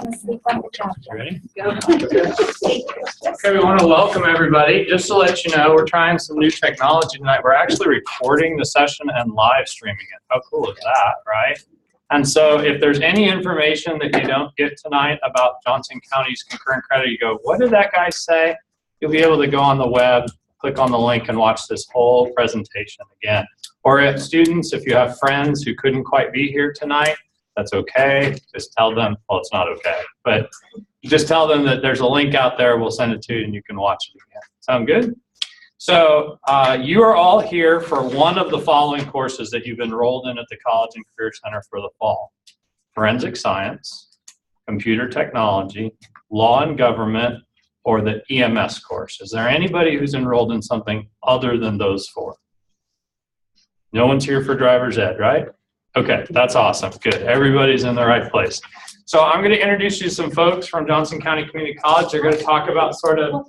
Ready? Okay, we want to welcome everybody. Just to let you know, we're trying some new technology tonight. We're actually recording the session and live streaming it. How cool is that, right? And so if there's any information that you don't get tonight about Johnson County's concurrent credit, you go, what did that guy say? You'll be able to go on the web, click on the link, and watch this whole presentation again. Or if students, if you have friends who couldn't quite be here tonight, that's okay. Just tell them, well, it's not okay, but just tell them that there's a link out there. We'll send it to you and you can watch it again. Sound good? So you are all here for one of the following courses that you've enrolled in at the College and Career Center for the fall: Forensic Science, Computer Technology, Law and Government, or the EMS course. Is there anybody who's enrolled in something other than those four? No one's here for driver's ed, right? Okay, that's awesome. Good. Everybody's in the right place. So I'm going to introduce you to some folks from Johnson County Community College. They're going to talk about sort of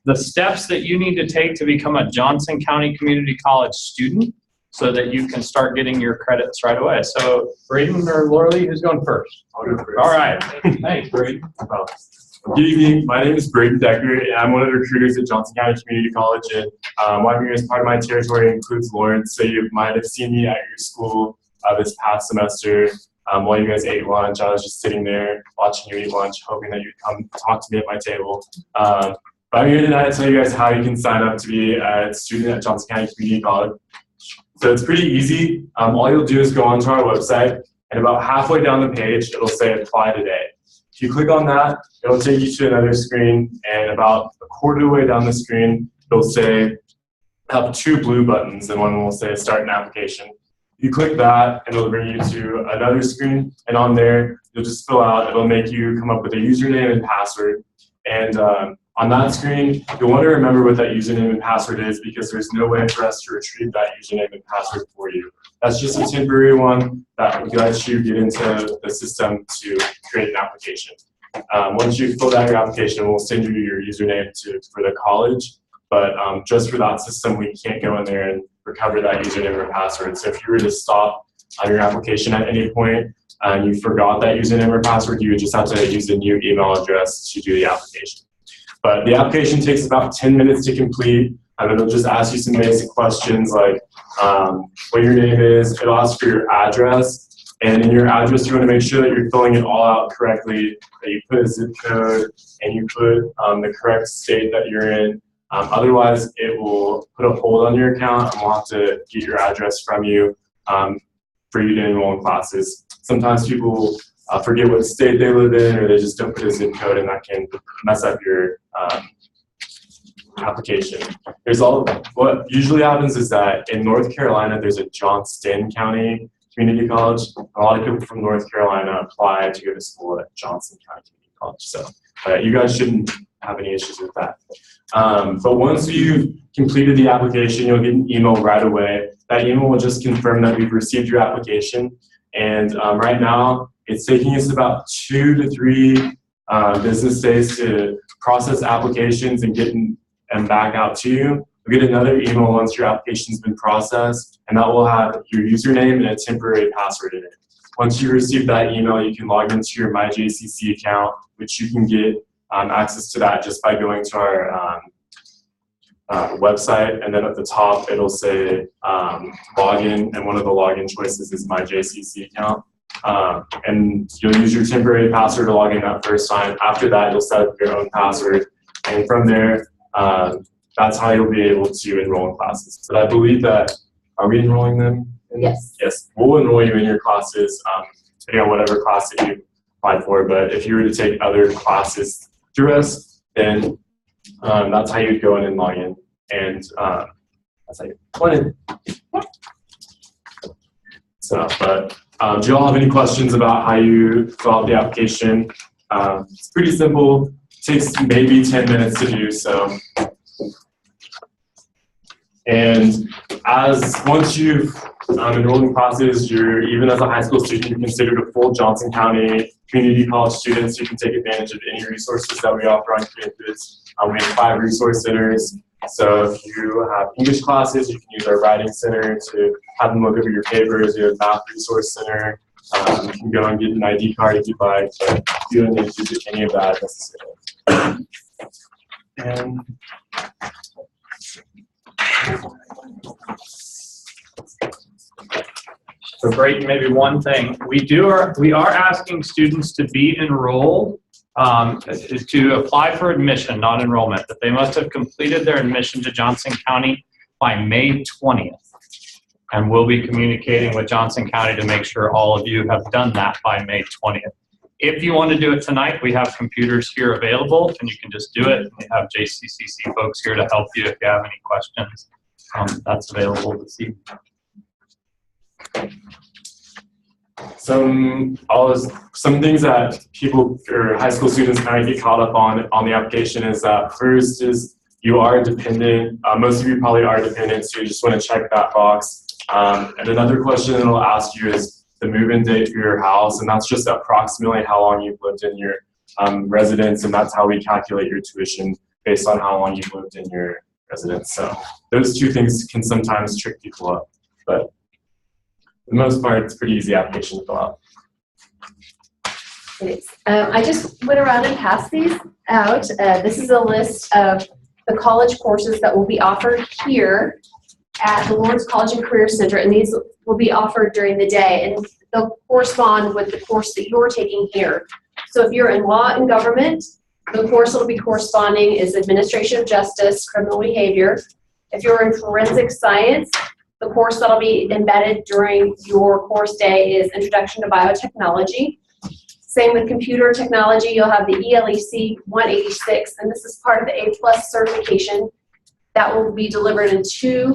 the steps that you need to take to become a Johnson County Community College student so that you can start getting your credits right away. So Braden or Lorley, who's going first? I'll go first. All right. Thanks, Braden. Good evening. My name is Braden Decker, and I'm one of the recruiters at Johnson County Community College. And what I'm here as part of my territory includes Lawrence. So you might have seen me at your school this past semester. While you guys ate lunch, I was just sitting there watching you eat lunch, hoping that you'd come talk to me at my table. But I'm here tonight to tell you guys how you can sign up to be a student at Johnson County Community College. So it's pretty easy. All you'll do is go onto our website, and about halfway down the page, it'll say Apply Today. If you click on that, it'll take you to another screen, and about a quarter of the way down the screen, it'll say, have two blue buttons, and one will say Start an Application. You click that, and it'll bring you to another screen, and on there, you'll just fill out, it'll make you come up with a username and password. And on that screen, you'll want to remember what that username and password is, because there's no way for us to retrieve that username and password for you. That's just a temporary one that lets you get into the system to create an application. Once you fill out your application, we'll send you your username for the college, but just for that system, we can't go in there and recover that username or password. So if you were to stop on your application at any point and you forgot that username or password, you would just have to use a new email address to do the application. But the application takes about 10 minutes to complete, and it'll just ask you some basic questions like what your name is. It'll ask for your address, and in your address, you want to make sure that you're filling it all out correctly, that you put a zip code, and you put the correct state that you're in. Otherwise, it will put a hold on your account, and we'll have to get your address from you for you to enroll in classes. Sometimes people forget what state they live in, or they just don't put a zip code, and that can mess up your application. What usually happens is that in North Carolina, there's a Johnston County Community College. A lot of people from North Carolina apply to go to school at Johnson County Community College. So you guys shouldn't have any issues with that. But once you've completed the application, you'll get an email right away. That email will just confirm that we've received your application. And right now, it's taking us about 2 to 3 business days to process applications and get them back out to you. You'll get another email once your application's been processed, and that will have your username and a temporary password in it. Once you receive that email, you can log into your MyJCC account, which you can get access to that just by going to our website, and then at the top it'll say login, and one of the login choices is MyJCC account. And you'll use your temporary password to log in that first time. After that, you'll set up your own password, and from there, that's how you'll be able to enroll in classes. But I believe that, are we enrolling them? Yes. Yes, we'll enroll you in your classes, depending on whatever class that you applied for. But if you were to take other classes through us, then that's how you'd go in and log in. And that's how you go in. So, but do you all have any questions about how you fill out the application? It's pretty simple. It takes maybe 10 minutes to do so. And once you've enrolled in classes, even as a high school student, you're considered a full Johnson County Community College student, so you can take advantage of any resources that we offer on campus. We have 5 resource centers. So if you have English classes, you can use our writing center to have them look over your papers. We have math resource center. You can go and get an ID card if you'd like, but you don't need to do any of that necessarily. And So Brayton, maybe one thing, we are asking students to be enrolled, to apply for admission, not enrollment, but they must have completed their admission to Johnson County by May 20th. And we'll be communicating with Johnson County to make sure all of you have done that by May 20th. If you want to do it tonight, we have computers here available, and you can just do it. We have JCCC folks here to help you if you have any questions. That's available this evening. Some things that people or high school students kind of get caught up on the application is that first is you are dependent. Most of you probably are dependent, so you just want to check that box. And another question it'll ask you is the move-in date for your house, and that's just approximately how long you've lived in your residence, and that's how we calculate your tuition based on how long you've lived in your residence. So those two things can sometimes trick people up, but for the most part, it's a pretty easy application to fill out. It is. I just went around and passed these out. This is a list of the college courses that will be offered here at the Lawrence College and Career Center, and these will be offered during the day, and they'll correspond with the course that you're taking here. So if you're in law and government, the course that will be corresponding is Administration of Justice, Criminal Behavior. If you're in forensic science, the course that'll be embedded during your course day is Introduction to Biotechnology. Same with computer technology, you'll have the ELEC 186, and this is part of the A+ certification that will be delivered in 2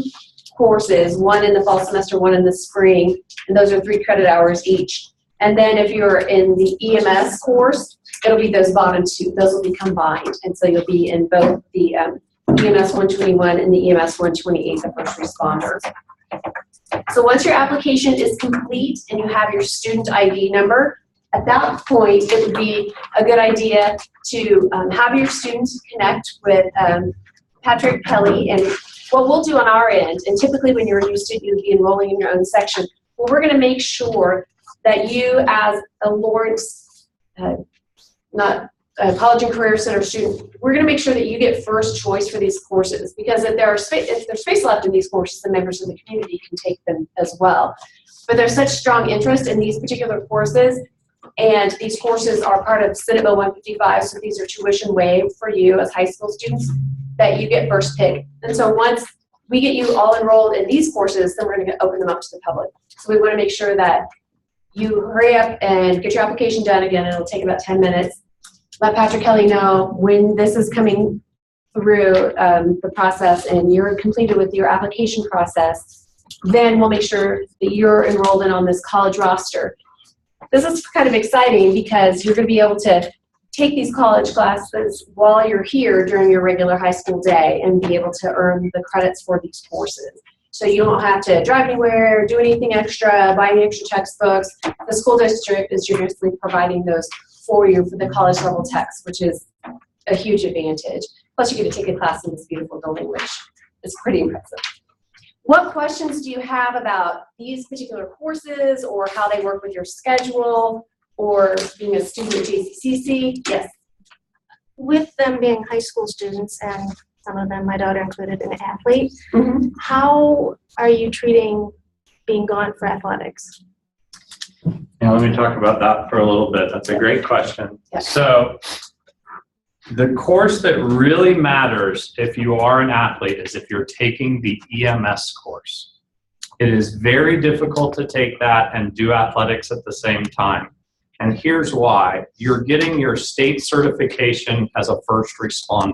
courses, one in the fall semester, one in the spring, and those are 3 credit hours each. And then if you're in the EMS course, it'll be those bottom 2, those will be combined, and so you'll be in both the EMS 121 and the EMS 128, the first responder. So once your application is complete and you have your student ID number, at that point, it would be a good idea to have your students connect with Patrick Kelly. And what we'll do on our end, and typically when you're a new student, you'll be enrolling in your own section, well, we're going to make sure that you as a Lawrence, College and Career Center student, we're going to make sure that you get first choice for these courses, because if there's space left in these courses, the members of the community can take them as well. But there's such strong interest in these particular courses, and these courses are part of Senate Bill 155, so these are tuition waived for you as high school students, that you get first pick. And so once we get you all enrolled in these courses, then we're going to open them up to the public. So we want to make sure that you hurry up and get your application done. Again, it'll take about 10 minutes. Let Patrick Kelly know when this is coming through the process and you're completed with your application process. Then we'll make sure that you're enrolled in on this college roster. This is kind of exciting because you're going to be able to take these college classes while you're here during your regular high school day and be able to earn the credits for these courses. So you don't have to drive anywhere, do anything extra, buy any extra textbooks. The school district is generously providing those for you for the college level text, which is a huge advantage. Plus you get to take a class in this beautiful building, which is pretty impressive. What questions do you have about these particular courses or how they work with your schedule or being a student at JCCC? Yes. With them being high school students and some of them, my daughter included, an athlete, how are you treating being gone for athletics? Yeah, let me talk about that for a little bit. That's a great question. Yeah. So the course that really matters if you are an athlete is if you're taking the EMS course. It is very difficult to take that and do athletics at the same time. And here's why. You're getting your state certification as a first responder.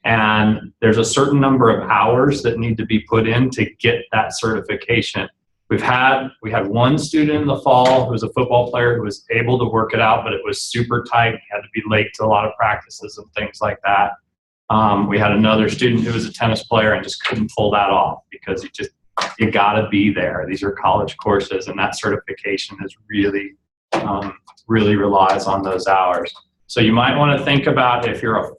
And there's a certain number of hours that need to be put in to get that certification. We had one student in the fall who was a football player who was able to work it out, but it was super tight. He had to be late to a lot of practices and things like that. We had another student who was a tennis player and just couldn't pull that off because you gotta be there. These are college courses, and that certification is really relies on those hours. So you might want to think about if you're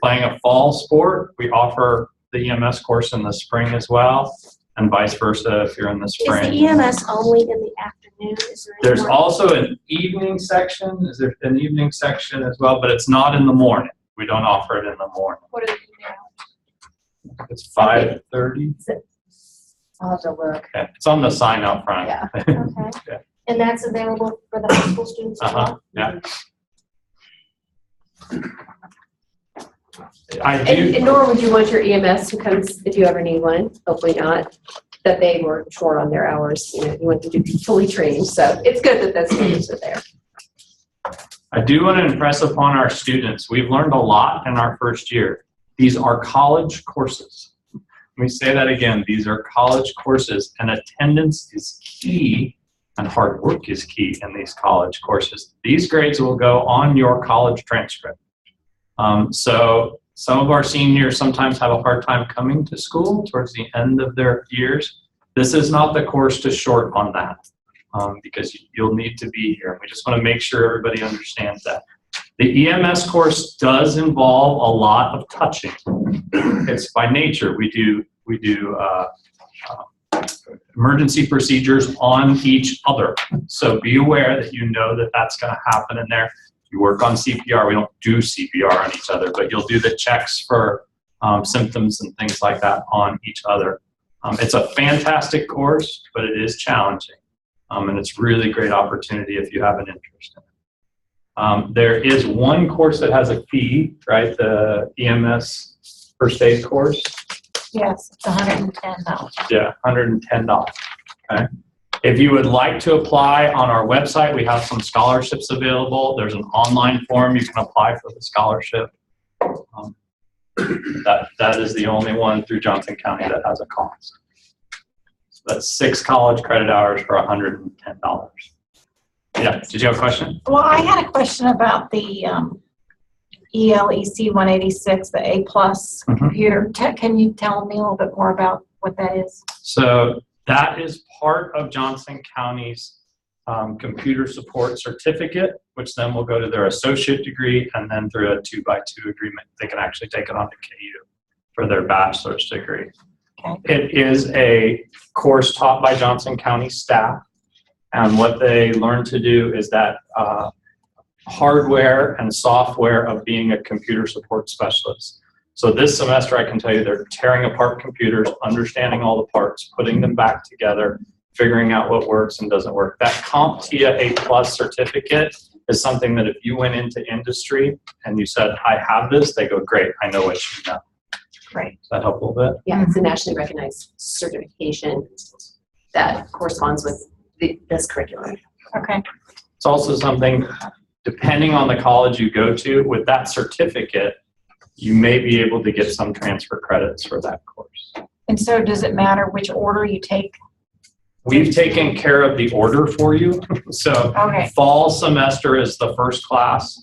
playing a fall sport, we offer the EMS course in the spring as well, and vice versa if you're in the spring. Is the EMS only in the afternoon? afternoon? Is there any There's morning? also an evening section. Is there an evening section as well? But it's not in the morning. We don't offer it in the morning. What are the emails? It's 5:30. I'll have to look. Okay. It's on the sign out front. Yeah. Okay. Yeah. And that's available for the high school students as well? Yeah. I And do. nor would you want your EMS to come if you ever need one, hopefully not, that they were short on their hours. You know, you want them to be fully trained. So it's good that those students are there. I do want to impress upon our students, we've learned a lot in our first year. These are college courses. Let me say that again. These are college courses, and attendance is key, and hard work is key in these college courses. These grades will go on your college transcript. So some of our seniors sometimes have a hard time coming to school towards the end of their years. This is not the course to short on that, because you'll need to be here. We just want to make sure everybody understands that. The EMS course does involve a lot of touching. It's by nature. We do emergency procedures on each other. So be aware that you know that that's going to happen in there. You work on CPR. We don't do CPR on each other, but you'll do the checks for symptoms and things like that on each other. It's a fantastic course, but it is challenging. And it's really great opportunity if you have an interest in it. There is one course that has a fee, right? The EMS first aid course. Yes, it's $110. Yeah, $110. Okay. If you would like to apply on our website, we have some scholarships available. There's an online form you can apply for the scholarship. That is the only one through Johnson County that has a cost. So that's 6 college credit hours for $110. Yeah, did you have a question? Well, I had a question about the ELEC 186, the A+ computer. Can you tell me a little bit more about what that is? So that is part of Johnson County's computer support certificate, which then will go to their associate degree, and then through a 2x2 agreement, they can actually take it on to KU for their bachelor's degree. Okay. It is a course taught by Johnson County staff, and what they learn to do is that hardware and software of being a computer support specialist. So this semester, I can tell you they're tearing apart computers, understanding all the parts, putting them back together, figuring out what works and doesn't work. That CompTIA A+ certificate is something that if you went into industry and you said, I have this, they go, great, I know what you know. Great. Does that help a little bit? Yeah, it's a nationally recognized certification that corresponds with this curriculum. Okay. It's also something, depending on the college you go to, with that certificate, you may be able to get some transfer credits for that course. And so does it matter which order you take? We've taken care of the order for you. So Okay. fall semester is the first class,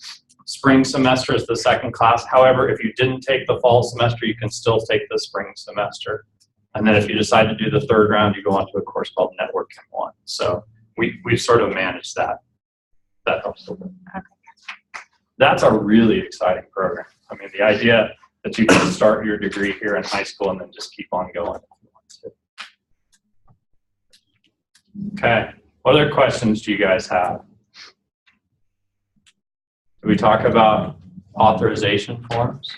spring semester is the second class. However, if you didn't take the fall semester, you can still take the spring semester. And then if you decide to do the third round, you go on to a course called Network M1. So we've sort of managed that. That helps a little bit. Okay. That's a really exciting program. I mean, the idea that you can start your degree here in high school and then just keep on going if you want to. Okay, what other questions do you guys have? Did we talk about authorization forms?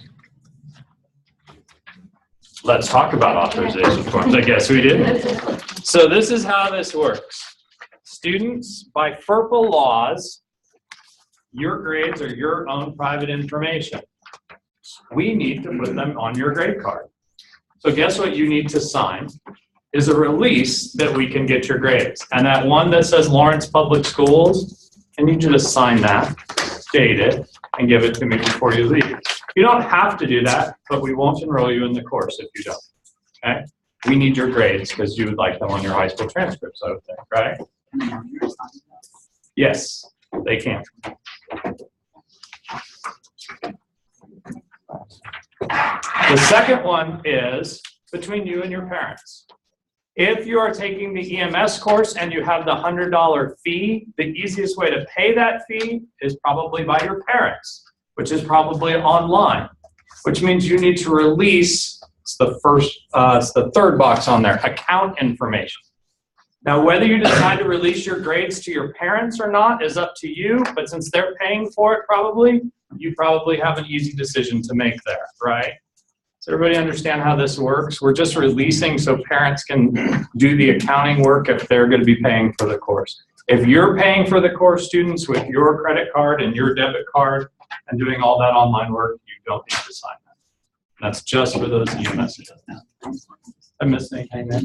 Let's talk about authorization forms. I guess we did. So this is how this works. Students, by FERPA laws, your grades are your own private information. We need to put them on your grade card. So guess what you need to sign is a release that we can get your grades. And that one that says Lawrence Public Schools, I need you to sign that, date it, and give it to me before you leave. You don't have to do that, but we won't enroll you in the course if you don't, okay? We need your grades because you would like them on your high school transcripts, I would think, right? Yes, they can. The second one is between you and your parents. If you are taking the EMS course and you have the $100 fee, the easiest way to pay that fee is probably by your parents, which is probably online, which means you need to release it's the third box on there, account information. Now, whether you decide to release your grades to your parents or not is up to you, but since they're paying for it you probably have an easy decision to make there, right? Does everybody understand how this works? We're just releasing so parents can do the accounting work if they're going to be paying for the course. If you're paying for the course, students, with your credit card and your debit card and doing all that online work, you don't need to sign that. That's just for those EMS. I missed anything there?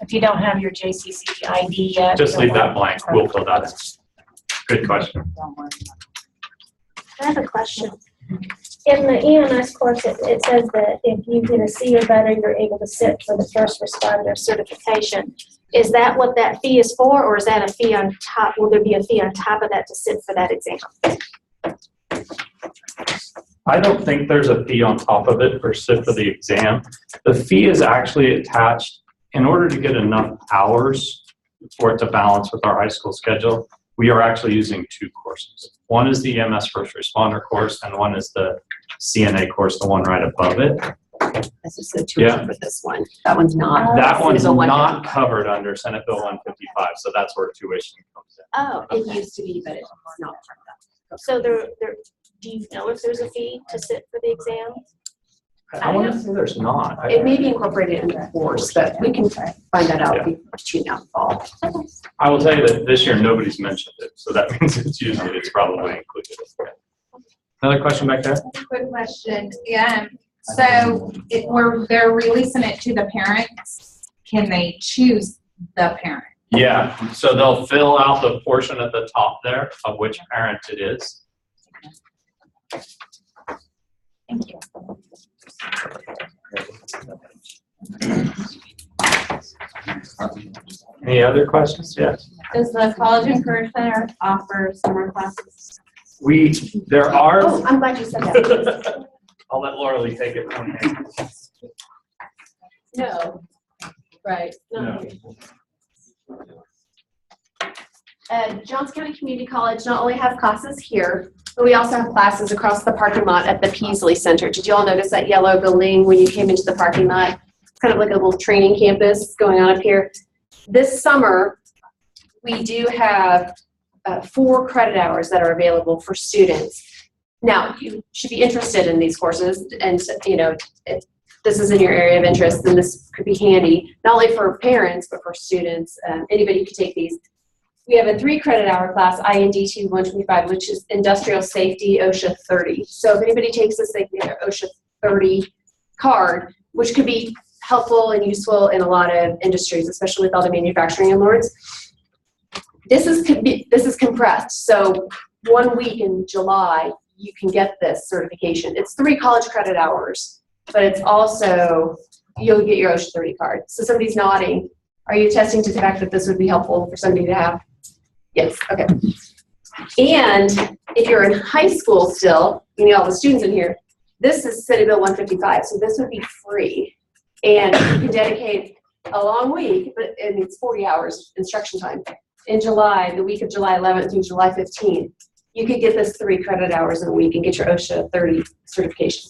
If you don't have your JCC ID yet. Just leave that blank. We'll fill that in. Good question. I have a question. In the EMS course, it says that if you get a C or better, you're able to sit for the first responder certification. Is that what that fee is for, or is that a fee on top? Will there be a fee on top of that to sit for that exam? I don't think there's a fee on top of it for sit for the exam. The fee is actually attached in order to get enough hours for it to balance with our high school schedule. We are actually using two courses. One is the EMS first responder course, and one is the CNA course, the one right above it. This is the tuition for this one. That one's not. That one's Senate Bill not 155. covered under Senate Bill 155, so that's where tuition comes in. Oh, it used to be, but it's not part of that. So do you know if there's a fee to sit for the exam? I want to say there's not. It may be incorporated into the course, but we can find that out between now and fall. I will tell you that this year nobody's mentioned it, so that means it's probably included. Another question back there? Quick question. So they're releasing it to the parents. Can they choose the parent? Yeah, so they'll fill out the portion at the top there of which parent it is. Thank you. Any other questions? Yes. Does the College and Career Center offer summer classes? There are. Oh, I'm glad you said that. I'll let Laura Lee take it from here. No. Right. No. Johnson County Community College not only has classes here, but we also have classes across the parking lot at the Peasley Center. Did you all notice that yellow building when you came into the parking lot? It's kind of like a little training campus going on up here. This summer, we do have 4 credit hours that are available for students. Now, you should be interested in these courses, and if this is in your area of interest, then this could be handy, not only for parents, but for students. Anybody could take these. We have a 3 credit hour class, INDT 125, which is Industrial Safety OSHA 30. So if anybody takes this, they can get their OSHA 30 card, which could be helpful and useful in a lot of industries, especially with all the manufacturing in Lawrence. This is compressed. So 1 week in July, you can get this certification. It's 3 college credit hours, but it's also, you'll get your OSHA 30 card. So somebody's nodding. Are you attesting to the fact that this would be helpful for somebody to have? Yes, okay. And if you're in high school still, all the students in here, this is Senate Bill 155, so this would be free. And you can dedicate a long week, but it's 40 hours instruction time. In July, the week of July 11th through July 15th, you could get this 3 credit hours in a week and get your OSHA 30 certification.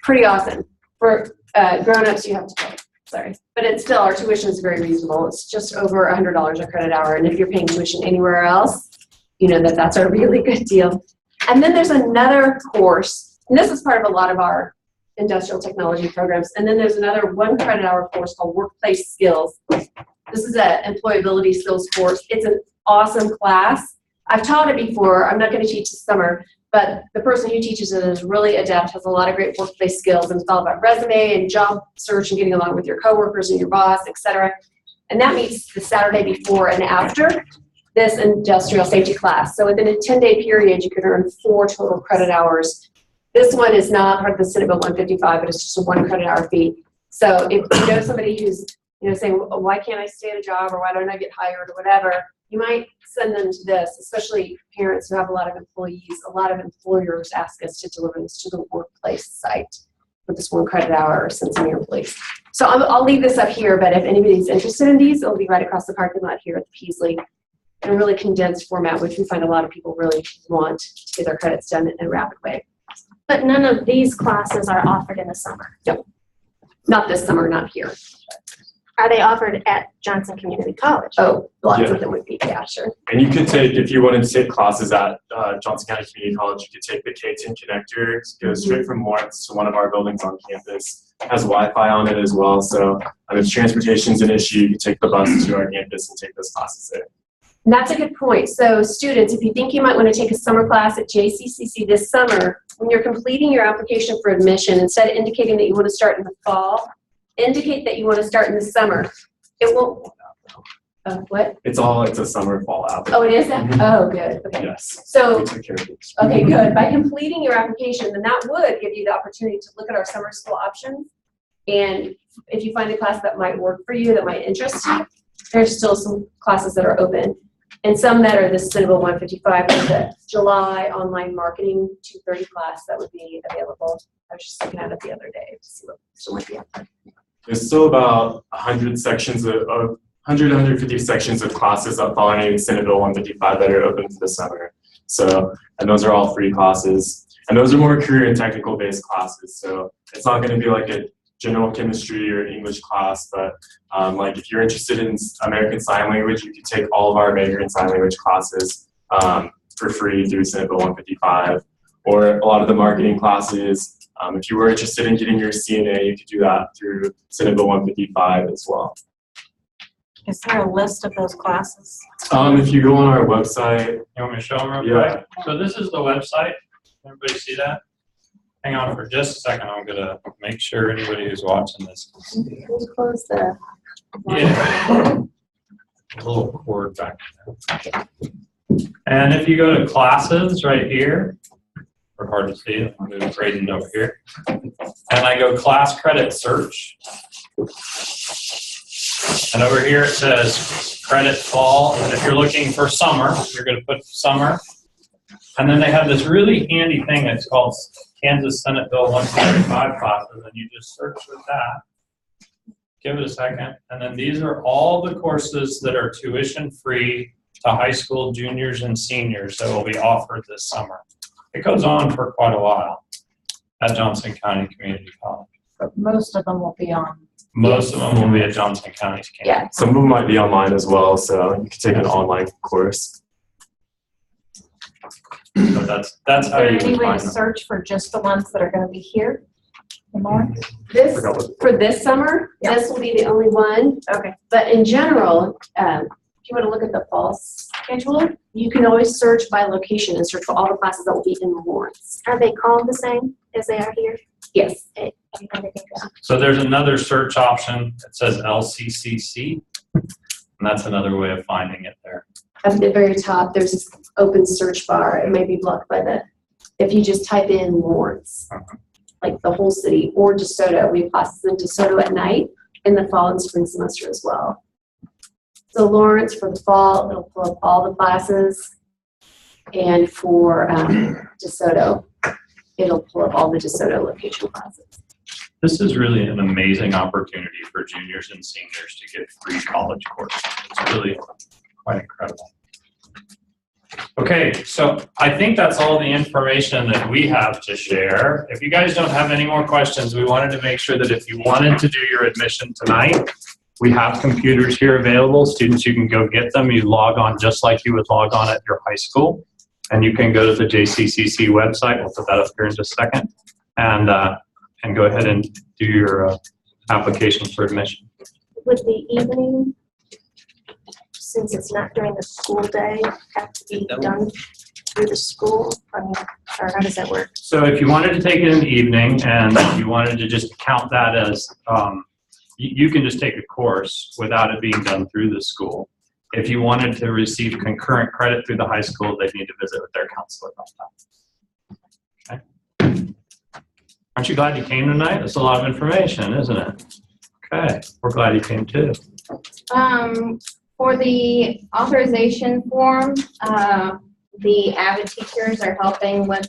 Pretty awesome. For grown-ups, you have to pay. Sorry. But it's still, our tuition is very reasonable. It's just over $100 a credit hour. And if you're paying tuition anywhere else, you know that's a really good deal. And then there's another course, and this is part of a lot of our industrial technology programs. And then there's another 1 credit hour course called Workplace Skills. This is an employability skills course. It's an awesome class. I've taught it before. I'm not going to teach this summer, but the person who teaches it is really adept, has a lot of great workplace skills, and it's all about resume and job search and getting along with your coworkers and your boss, etc. And that meets the Saturday before and after this industrial safety class. So within a 10-day period, you could earn 4 total credit hours. This one is not part of the Senate Bill 155, but it's just a 1 credit hour fee. So if you know somebody who's saying, well, why can't I stay at a job, or why don't I get hired, or whatever, you might send them to this, especially parents who have a lot of employees. A lot of employers ask us to deliver this to the workplace site with this 1 credit hour or send some of your employees. So I'll leave this up here, but if anybody's interested in these, it'll be right across the parking lot here at the Peasley in a really condensed format, which we find a lot of people really want to get their credits done in a rapid way. But none of these classes are offered in the summer. No, not this summer, not here. Are they offered at Johnson Community College? Oh, lots Yeah. of them would be, yeah, sure. And you could take, if you wanted to take classes at Johnson County Community College, you could take the K-10 connector. It goes straight from Lawrence to one of our buildings on campus. It has Wi-Fi on it as well. So if transportation's an issue, you can take the bus to our campus and take those classes there. And that's a good point. So students, if you think you might want to take a summer class at JCCC this summer, when you're completing your application for admission, instead of indicating that you want to start in the fall, indicate that you want to start in the summer. It won't, what? It's a summer fall app. Oh, it is? Mhm. Oh, good, okay. Yes. So, We took care of it. okay, good. By completing your application, then that would give you the opportunity to look at our summer school options. And if you find a class that might work for you, that might interest you, there's still some classes that are open. And some that are the Sustainable 155, like the July online marketing 230 class that would be available. I was just looking at it the other day to see what still might be out there. There's still about 100 sections of 150 sections of classes that fall underneath Senate Bill 155 that are open for the summer. So, and those are all free classes. And those are more career and technical based classes. So it's not going to be like a general chemistry or English class, but like if you're interested in American Sign Language, you can take all of our American Sign Language classes for free through Senate Bill 155, or a lot of the marketing classes. If you were interested in getting your CNA, you could do that through Senate Bill 155 as well. Is there a list of those classes? If you go on our website, You want me to show them real Yeah. quick? So this is the website. Everybody see that? Hang on for just a second. I'm gonna make sure anybody who's watching this. Can you close the? Yeah. A little cord back there. And if you go to classes right here, or hard to see, I'm moving Braden over here. And I go class credit search. And over here it says credit fall. And if you're looking for summer, you're going to put summer. And then they have this really handy thing that's called Kansas Senate Bill 145 classes, and you just search with that. Give it a second. And then these are all the courses that are tuition free to high school juniors and seniors that will be offered this summer. It goes on for quite a while at Johnson County Community College. But most of them will be on. Most of them will be at Johnson County's campus. Yeah. some of them might be online as well, so you can take an online course. So that's Is how there you any would way find to them. search for just the ones that are going to be here in Lawrence? This, Forgot what- for this summer, Yeah. this will be the only one. Okay. But in general, if you want to look at the fall schedule, you can always search by location and search for all the classes that will be in Lawrence. Are they called the same as they are here? Yes. Everybody think so? So there's another search option that says LCCC, and that's another way of finding it there. At the very top, there's this open search bar. It may be blocked by the, if you just type in Lawrence, like the whole city, or DeSoto. We have classes in DeSoto at night in the fall and spring semester as well. So Lawrence for the fall, it'll pull up all the classes. And for DeSoto, it'll pull up all the DeSoto location classes. This is really an amazing opportunity for juniors and seniors to get free college courses. It's really quite incredible. Okay, so I think that's all the information that we have to share. If you guys don't have any more questions, we wanted to make sure that if you wanted to do your admission tonight, we have computers here available. Students, you can go get them. You log on just like you would log on at your high school. And you can go to the JCCC website. We'll put that up here in just a second. And go ahead and do your application for admission. Would the evening, since it's not during the school day, have to be done through the school? I mean, or how does that work? So if you wanted to take it in the evening and you wanted to just count that as, you can just take a course without it being done through the school. If you wanted to receive concurrent credit through the high school, they'd need to visit with their counselor about that. Okay. Aren't you glad you came tonight? That's a lot of information, isn't it? Okay, we're glad you came too. For the authorization form, the Avid teachers are helping with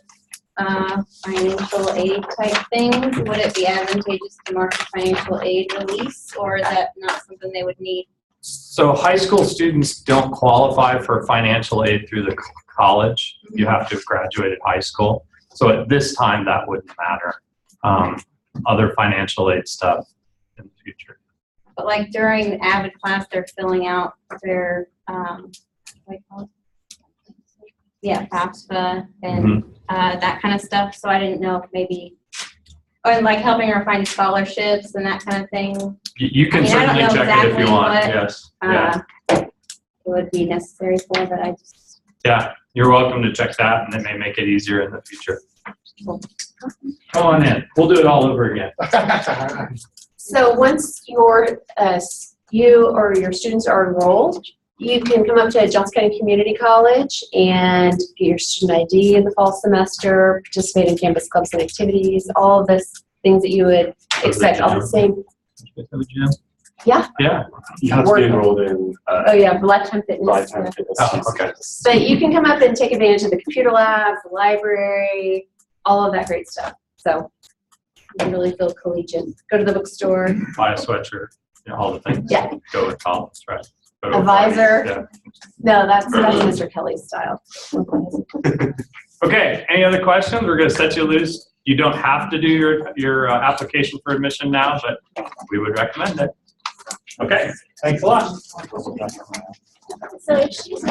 financial aid type things. Would it be advantageous to mark a financial aid release, or is that not something they would need? So high school students don't qualify for financial aid through the college. You have to have graduated high school. So at this time, that wouldn't matter. Other financial aid stuff in the future. but like during the Avid class, they're filling out their, what do you call it? Yeah, FAFSA and that kind of stuff. So I didn't know if maybe, and like helping her find scholarships and that kind of thing. You can I mean, I don't certainly know check it if exactly you want. what, Yes. Yeah. It would be necessary for, but I just. Yeah. You're welcome to check that, and it may make it easier in the future. Come on in. We'll do it all over again. So once you or your students are enrolled, you can come up to Johnson County Community College and get your student ID in the fall semester, participate in campus clubs and activities, all of this things that you would expect, all the same. Yeah. Yeah. You have to be enrolled in Oh yeah, Lifetime Fitness. Lifetime Yeah. Fitness. Oh, okay. But you can come up and take advantage of the computer labs, the library, all of that great stuff. So you can really feel collegiate. Go to the bookstore. Buy a sweatshirt. You know, all the things. Yeah. Go with college, right? Go to A a party. visor. Yeah. No, that's Mr. Kelly's style. Okay, any other questions? We're going to set you loose. You don't have to do your application for admission now, but we would recommend it. Okay, thanks a lot. So if she's